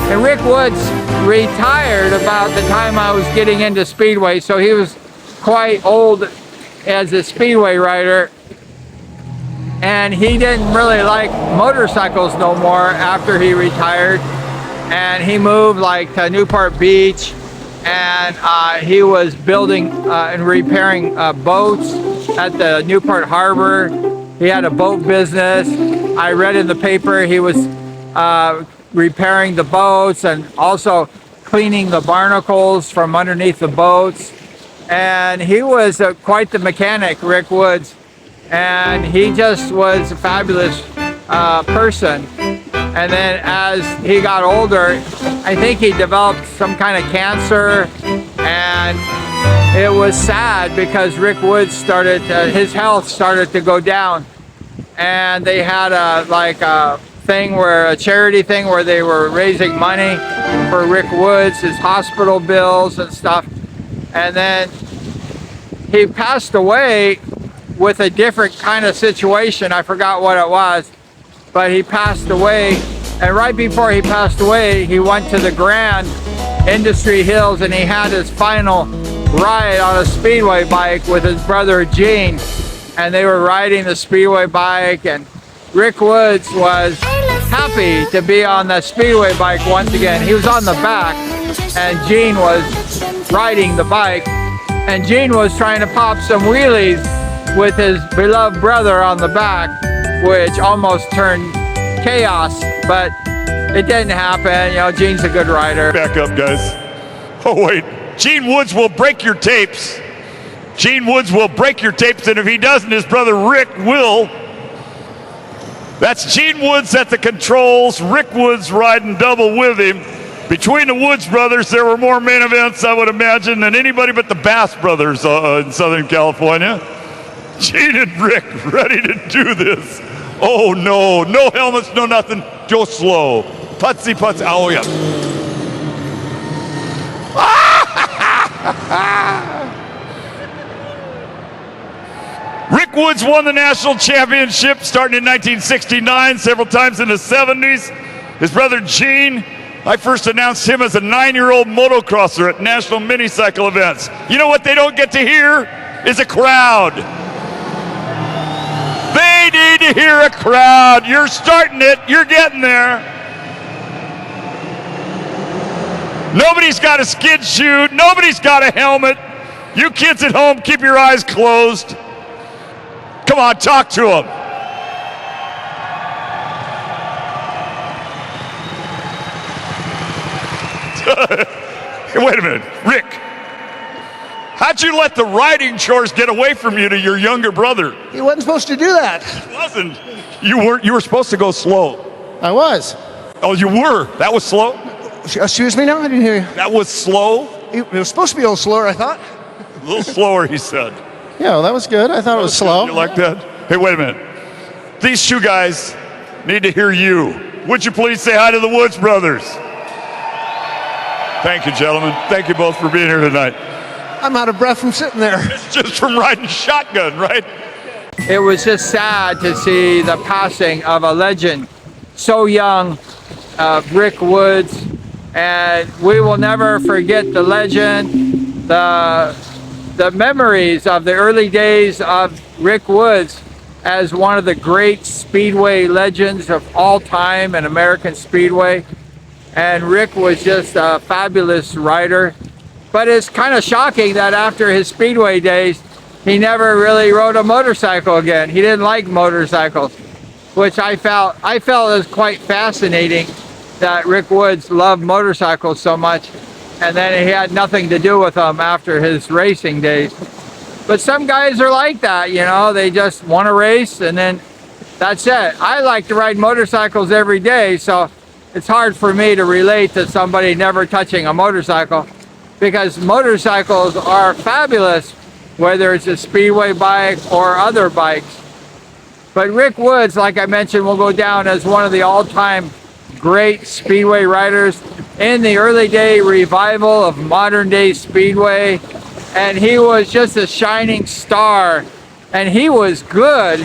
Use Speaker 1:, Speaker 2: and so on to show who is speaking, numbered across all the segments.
Speaker 1: And Rick Woods retired about the time I was getting into Speedway, so he was quite old as a Speedway rider. And he didn't really like motorcycles no more after he retired. And he moved like to Newport Beach, and he was building and repairing boats at the Newport Harbor. He had a boat business. I read in the paper he was repairing the boats and also cleaning the barnacles from underneath the boats. And he was quite the mechanic, Rick Woods. And he just was a fabulous person. And then as he got older, I think he developed some kind of cancer, and it was sad because Rick Woods started, his health started to go down. And they had a charity thing where they were raising money for Rick Woods, his hospital bills and stuff. And then he passed away with a different kind of situation. I forgot what it was, but he passed away. And right before he passed away, he went to the Grand Industry Hills and he had his final ride on a Speedway bike with his brother Gene. And they were riding the Speedway bike, and Rick Woods was happy to be on the Speedway bike once again. He was on the back and Gene was riding the bike, and Gene was trying to pop some wheelies with his beloved brother on the back, which almost turned chaos, but it didn't happen. You know, Gene's a good rider.
Speaker 2: Back up, guys. Oh, wait. Gene Woods will break your tapes. Gene Woods will break your tapes, and if he doesn't, his brother Rick will. That's Gene Woods at the controls, Rick Woods riding double with him. Between the Woods brothers, there were more main events, I would imagine, than anybody but the Bass brothers in Southern California. Gene and Rick ready to do this. Oh, no. No helmets, no nothing. Go slow. Putsy putz. Oh, yeah. Rick Woods won the national championship starting in 1969, several times in the 70s. His brother Gene, I first announced him as a 9-year-old motocrosser at national minicycle events. You know what they don't get to hear? Is a crowd. They need to hear a crowd. You're starting it. You're getting there. Nobody's got a skid chute. Nobody's got a helmet. You kids at home, keep your eyes closed. Come on, talk to them. Wait a minute, Rick. How'd you let the riding chores get away from you to your younger brother?
Speaker 3: He wasn't supposed to do that.
Speaker 2: He wasn't. You weren't. You were supposed to go slow.
Speaker 3: I was.
Speaker 2: Oh, you were. That was slow?
Speaker 3: Excuse me now? I didn't hear you.
Speaker 2: That was slow?
Speaker 3: It was supposed to be a little slower, I thought.
Speaker 2: A little slower, he said.
Speaker 3: Yeah, well, that was good. I thought it was slow.
Speaker 2: You like that? Hey, wait a minute. These two guys need to hear you. Would you please say hi to the Woods brothers? Thank you, gentlemen. Thank you both for being here tonight.
Speaker 3: I'm out of breath from sitting there.
Speaker 2: It's just from riding shotgun, right?
Speaker 1: It was just sad to see the passing of a legend so young, Rick Woods, and we will never forget the legend, the memories of the early days of Rick Woods as one of the great Speedway legends of all time in American Speedway. And Rick was just a fabulous rider. But it's kind of shocking that after his Speedway days, he never really rode a motorcycle again. He didn't like motorcycles, which I felt was quite fascinating, that Rick Woods loved motorcycles so much, and then he had nothing to do with them after his racing days. But some guys are like that, you know, they just want to race and then that's it. I like to ride motorcycles every day, so it's hard for me to relate to somebody never touching a motorcycle, because motorcycles are fabulous, whether it's a Speedway bike or other bikes. But Rick Woods, like I mentioned, will go down as one of the all-time great Speedway riders in the early day revival of modern day Speedway. And he was just a shining star, and he was good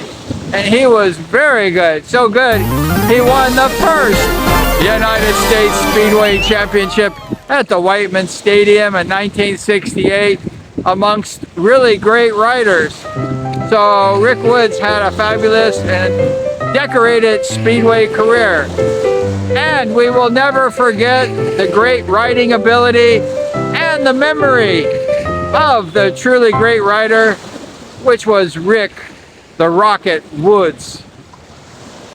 Speaker 1: and he was very good. So good, he won the first United States Speedway Championship at the Whiteman Stadium in 1968 amongst really great riders. So Rick Woods had a fabulous and decorated speedway career. And we will never forget the great riding ability and the memory of the truly great rider, which was Rick the Rocket Woods.